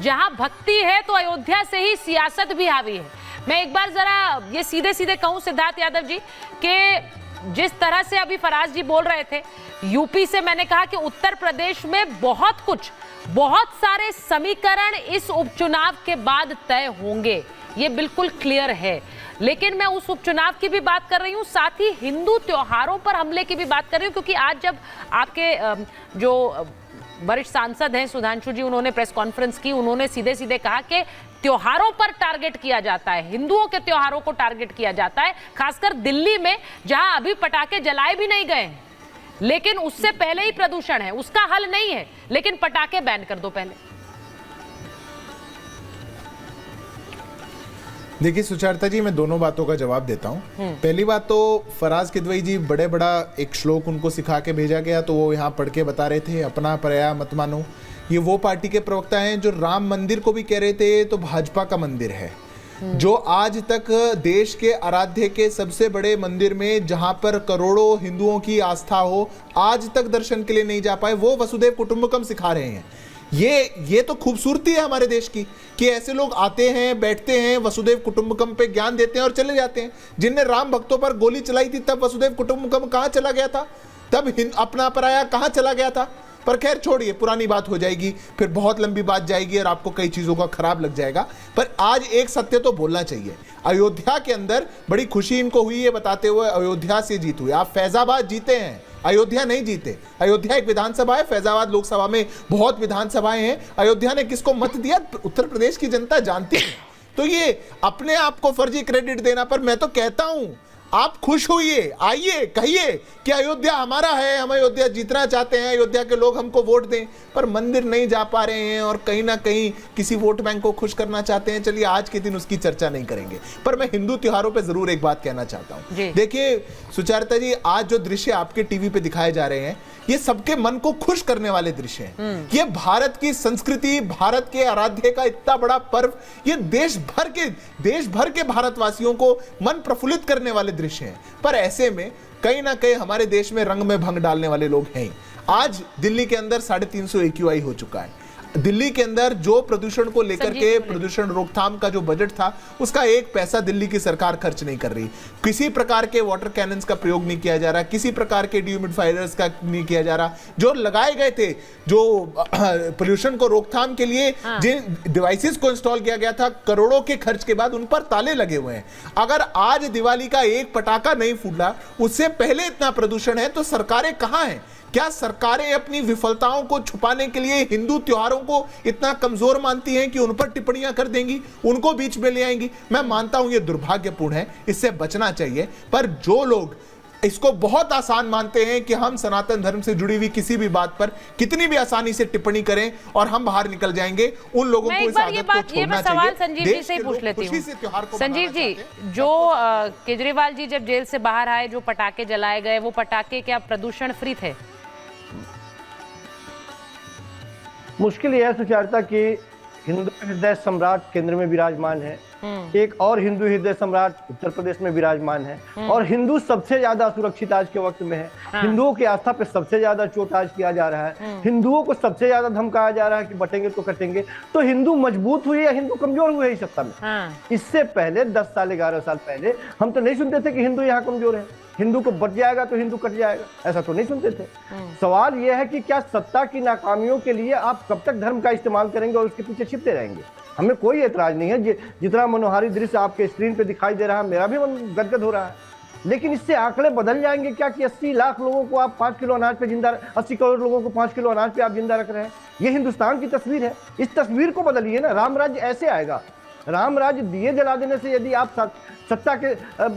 जहां भक्ति है तो अयोध्या से ही सियासत भी हावी है। मैं एक बार जरा ये सीधे सीधे कहूं सिद्धार्थ यादव जी कि जिस तरह से अभी फराज जी बोल रहे थे, यूपी से मैंने कहा कि उत्तर प्रदेश में बहुत सारे समीकरण इस उपचुनाव के बाद तय होंगे, ये बिल्कुल क्लियर है। लेकिन मैं उस उपचुनाव की भी बात कर रही हूं, साथ ही हिंदू त्योहारों पर हमले की भी बात कर रही हूं, क्योंकि आज जब आपके जो वरिष्ठ सांसद हैं सुधांशु जी, उन्होंने प्रेस कॉन्फ्रेंस की, उन्होंने सीधे सीधे कहा कि त्योहारों पर टारगेट किया जाता है, हिंदुओं के त्योहारों को टारगेट किया जाता है, खासकर दिल्ली में जहां अभी पटाखे जलाए भी नहीं गए, लेकिन उससे पहले ही प्रदूषण है, उसका हल नहीं है, लेकिन पटाखे बैन कर दो पहले। देखिए सुचारिता जी, मैं दोनों बातों का जवाब देता हूँ। पहली बात तो फराज किदवई जी बड़ा एक श्लोक उनको सिखा के भेजा गया, तो वो यहाँ पढ़ के बता रहे थे, अपना पराया मत मानो। ये वो पार्टी के प्रवक्ता हैं जो राम मंदिर को भी कह रहे थे तो भाजपा का मंदिर है, जो आज तक देश के आराध्य के सबसे बड़े मंदिर में जहां पर करोड़ों हिंदुओं की आस्था हो, आज तक दर्शन के लिए नहीं जा पाए, वो वसुधैव कुटुंबकम सिखा रहे हैं। ये तो खूबसूरती है हमारे देश की कि ऐसे लोग आते हैं, बैठते हैं, वसुधैव कुटुंबकम पे ज्ञान देते हैं और चले जाते हैं। जिनने राम भक्तों पर गोली चलाई थी तब वसुधैव कुटुंबकम कहाँ चला गया था, तब अपना पराया कहाँ चला गया था। पर खैर छोड़िए, पुरानी बात हो जाएगी, फिर बहुत लंबी बात जाएगी और आपको कई चीजों का खराब लग जाएगा। पर आज एक सत्य तो बोलना चाहिए, अयोध्या के अंदर बड़ी खुशी इनको हुई है बताते हुए अयोध्या से जीत हुई। आप फैजाबाद जीते हैं, अयोध्या नहीं जीते। अयोध्या एक विधानसभा है, फैजाबाद लोकसभा में बहुत विधानसभाएं हैं। अयोध्या ने किसको मत दिया उत्तर प्रदेश की जनता जानती है। तो ये अपने आप को फर्जी क्रेडिट देना, पर मैं तो कहता हूं आप खुश होइए, आइए कहिए कि अयोध्या हमारा है, हम अयोध्या जीतना चाहते हैं, अयोध्या के लोग हमको वोट दें। पर मंदिर नहीं जा पा रहे हैं और कहीं ना कहीं किसी वोट बैंक को खुश करना चाहते हैं। चलिए आज के दिन उसकी चर्चा नहीं करेंगे, पर मैं हिंदू त्योहारों पे जरूर एक बात कहना चाहता हूं। देखिए सुचारिता जी, आज जो दृश्य आपके टीवी पे दिखाए जा रहे हैं, ये सबके मन को खुश करने वाले दृश्य हैं। ये भारत की संस्कृति, भारत के आराध्य का इतना बड़ा पर्व, ये देश भर के भारतवासियों को मन प्रफुल्लित करने वाले दृश्य हैं। पर ऐसे में कहीं ना कहीं हमारे देश में रंग में भंग डालने वाले लोग हैं। आज दिल्ली के अंदर 350 AQI हो चुका है। दिल्ली के अंदर जो प्रदूषण को लेकर के प्रदूषण रोकथाम का जो बजट था, उसका एक पैसा दिल्ली की सरकार खर्च नहीं कर रही। किसी प्रकार के वाटर कैनन्स का प्रयोग नहीं किया जा रहा, किसी प्रकार के डिह्यूमिडिफायर्स का नहीं किया जा रहा। जो लगाए गए थे, जो पोल्यूशन को रोकथाम के लिए जिन डिवाइसेस को इंस्टॉल किया गया था, करोड़ों के खर्च के बाद उन पर ताले लगे हुए हैं। अगर आज दिवाली का एक पटाखा नहीं फूटा, उससे पहले इतना प्रदूषण है, तो सरकारें कहां हैं? क्या सरकारें अपनी विफलताओं को छुपाने के लिए हिंदू त्योहारों को इतना कमजोर मानती हैं कि उन पर टिप्पणियां कर देंगी, उनको बीच में ले आएंगी? मैं मानता हूं ये दुर्भाग्यपूर्ण है, इससे बचना चाहिए। पर जो लोग इसको बहुत आसान मानते हैं कि हम सनातन धर्म से जुड़ी हुई किसी भी बात पर कितनी भी आसानी से टिप्पणी करें और हम बाहर निकल जाएंगे, उन लोगों को इस आदत को छोड़ना चाहिए। सवाल संजीव जी से ही पूछ लेती हूं। संजीव जी, जो केजरीवाल जी जब जेल से बाहर आए, जो पटाखे जलाए गए, वो पटाखे क्या प्रदूषण फ्री थे? मुश्किल यह है सुचारिता कि हिंदू हृदय सम्राट केंद्र में विराजमान है, एक और हिंदू हृदय सम्राट उत्तर प्रदेश में विराजमान है, और हिंदू सबसे ज्यादा सुरक्षित आज के वक्त में है। हिंदुओं की आस्था पे सबसे ज्यादा चोट आज किया जा रहा है, हिंदुओं को सबसे ज्यादा धमकाया जा रहा है कि बटेंगे तो कटेंगे। तो हिंदू मजबूत हुए या हिंदू कमजोर हुए इस सत्ता में? इससे पहले 10 साल 11 साल पहले हम तो नहीं सुनते थे कि हिंदू यहाँ कमजोर है, हिंदू को बच जाएगा तो हिंदू कट जाएगा, ऐसा तो नहीं सुनते थे। सवाल यह है कि क्या सत्ता की नाकामियों के लिए आप कब तक धर्म का इस्तेमाल करेंगे और उसके पीछे छिपते रहेंगे? हमें कोई एतराज नहीं है, जितना मनोहारी दृश्य आपके स्क्रीन पे दिखाई दे रहा है, मेरा भी मन गदगद हो रहा है। लेकिन इससे आंकड़े बदल जाएंगे क्या कि 80 लाख लोगों को आप 5 किलो अनाज पे जिंदा, 80 करोड़ लोगों को 5 किलो अनाज पे आप जिंदा रख रहे हैं? ये हिंदुस्तान की तस्वीर है, इस तस्वीर को बदलिए ना। राम राज्य ऐसे आएगा? राम राज्य दिए जला देने से यदि आप सत्ता के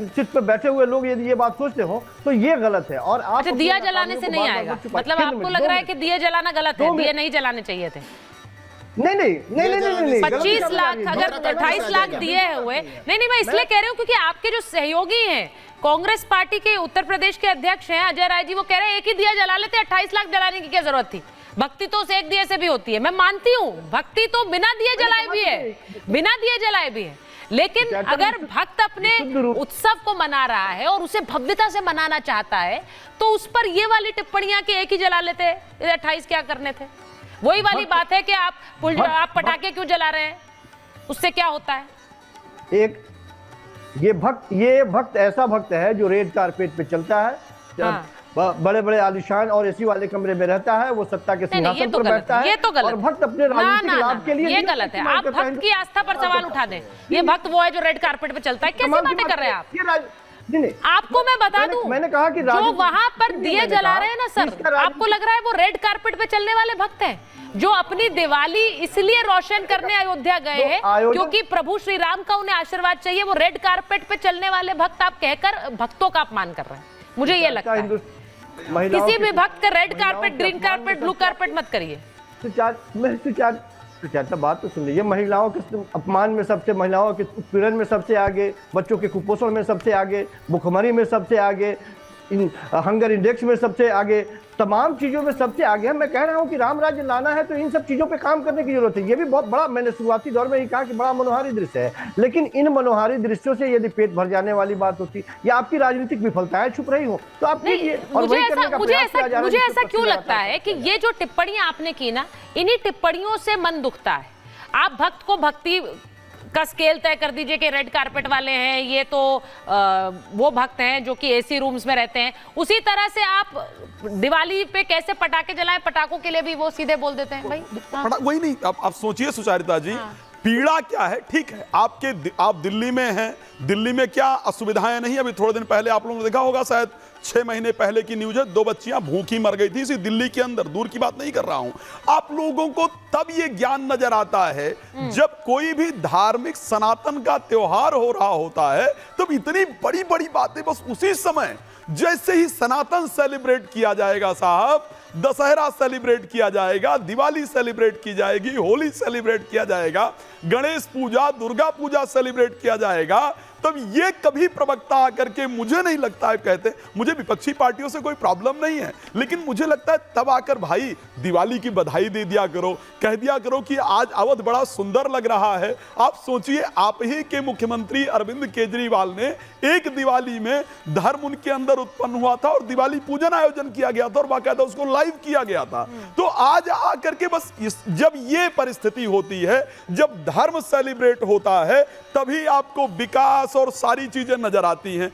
सीट पर बैठे हुए लोग यदि ये बात सोचते हो तो ये गलत है। और आप दिया जलाने से नहीं आएगा, मतलब आपको लग रहा है कि दिए जलाना गलत है, दिए नहीं जलाने चाहिए थे? नहीं 25 लाख अगर 28 लाख दिए हुए, नहीं मैं इसलिए कह रही हूँ क्योंकि आपके जो सहयोगी हैं, कांग्रेस पार्टी के उत्तर प्रदेश के अध्यक्ष हैं अजय राय जी, वो कह रहे हैं एक ही दिया जला लेते, 28 लाख जलाने की क्या जरूरत थी? भक्ति तो उस एक दिए से भी होती है, मैं मानती हूँ, भक्ति तो बिना दिए जलाए भी है, बिना दिए जलाए भी है। लेकिन अगर भक्त अपने उत्सव को मना रहा है और उसे भव्यता से मनाना चाहता है, तो उस पर ये वाली टिप्पणियां कि एक ही जला लेते, 28 क्या करने थे? वही वाली बात है कि आप पटाखे क्यों जला रहे हैं, उससे क्या होता है? एक ये भक्त ऐसा भक्त है जो रेड कारपेट पे चलता है, हाँ। बड़े बड़े आलिशान और एसी वाले कमरे में रहता है, वो सत्ता के सिंहासन पर बैठता है। ये तो गलत और भक्त अपने राजनीतिक लाभ के लिए ये गलत है। आप भक्त की आस्था पर सवाल उठा दें। ये भक्त वो है जो रेड कारपेट पे चलता है, कैसी बातें कर रहे हैं आप? नहीं, आपको मैं बता दूं, मैंने कहा कि जो वहां पर दिए जला रहे हैं ना सर, आपको लग रहा है वो रेड कारपेट पे चलने वाले भक्त हैं जो अपनी दिवाली इसलिए रोशन करने अयोध्या गए हैं क्योंकि प्रभु श्री राम का उन्हें आशीर्वाद चाहिए। वो रेड कारपेट पे चलने वाले भक्त आप कहकर भक्तों का अपमान कर रहे हैं, मुझे ये लगता है। किसी भी भक्त का red carpet, green carpet, blue carpet मत करिए। सुचारिता बात तो सुन लीजिए। महिलाओं के अपमान में सबसे, महिलाओं के उत्पीड़न में सबसे आगे, बच्चों के कुपोषण में सबसे आगे, भुखमरी में सबसे आगे, हंगर इंडेक्स में सबसे आगे, तमाम चीजों में सबसे आगे है। मैं कह रहा हूं कि राम राज्य लाना है तो इन सब चीजों पे काम करने की जरूरत है। ये भी बहुत बड़ा, मैंने शुरुआती दौर में ही कहा कि बड़ा मनोहारी दृश्य है, लेकिन इन मनोहारी दृश्यों से यदि पेट भर जाने वाली बात होती या आपकी राजनीतिक विफलताएं छुप रही हो तो आप मुझे ऐसा क्यों लगता है कि ये जो टिप्पणियां आपने की ना, इन्हीं टिप्पणियों से मन दुखता है। आप भक्त को भक्ति का स्केल तय कर दीजिए कि रेड कारपेट वाले हैं, ये तो वो भक्त हैं जो कि एसी रूम्स में रहते हैं। उसी तरह से आप दिवाली पे कैसे पटाखे जलाएं, पटाखों के लिए भी वो सीधे बोल देते हैं भाई। हाँ। वही नहीं, आप सोचिए सुचारिता जी, हाँ। पीड़ा क्या है? ठीक है, आप दिल्ली में हैं, दिल्ली में क्या असुविधाएं नहीं। अभी थोड़े दिन पहले आप लोगों ने देखा होगा, शायद 6 महीने पहले की न्यूज है, 2 बच्चियां भूखी मर गई थी इसी दिल्ली के अंदर। दूर की बात नहीं कर रहा हूं। आप लोगों को तब ये ज्ञान नजर आता है जब कोई भी धार्मिक सनातन का त्योहार हो रहा होता है, तब इतनी बड़ी बड़ी बातें बस उसी समय, जैसे ही सनातन सेलिब्रेट किया जाएगा साहब, दशहरा सेलिब्रेट किया जाएगा, दिवाली सेलिब्रेट की जाएगी, होली सेलिब्रेट किया जाएगा, गणेश पूजा, दुर्गा पूजा सेलिब्रेट किया जाएगा, तब ये कभी प्रवक्ता आकर के, मुझे नहीं लगता है, कहते मुझे विपक्षी पार्टियों से कोई प्रॉब्लम नहीं है, लेकिन मुझे लगता है तब आकर भाई दिवाली की बधाई दे दिया करो, कह दिया करो कि आज अवध बड़ा सुंदर लग रहा है। आप सोचिए, आप ही के मुख्यमंत्री अरविंद केजरीवाल ने एक दिवाली में धर्म उनके अंदर उत्पन्न हुआ था और दिवाली पूजन आयोजन किया गया था और बाकायदा उसको लाइव किया गया था। तो आज आकर के बस जब ये परिस्थिति होती है, जब धर्म सेलिब्रेट होता है, तभी आपको विकास और सारी चीजें नजर आती हैं।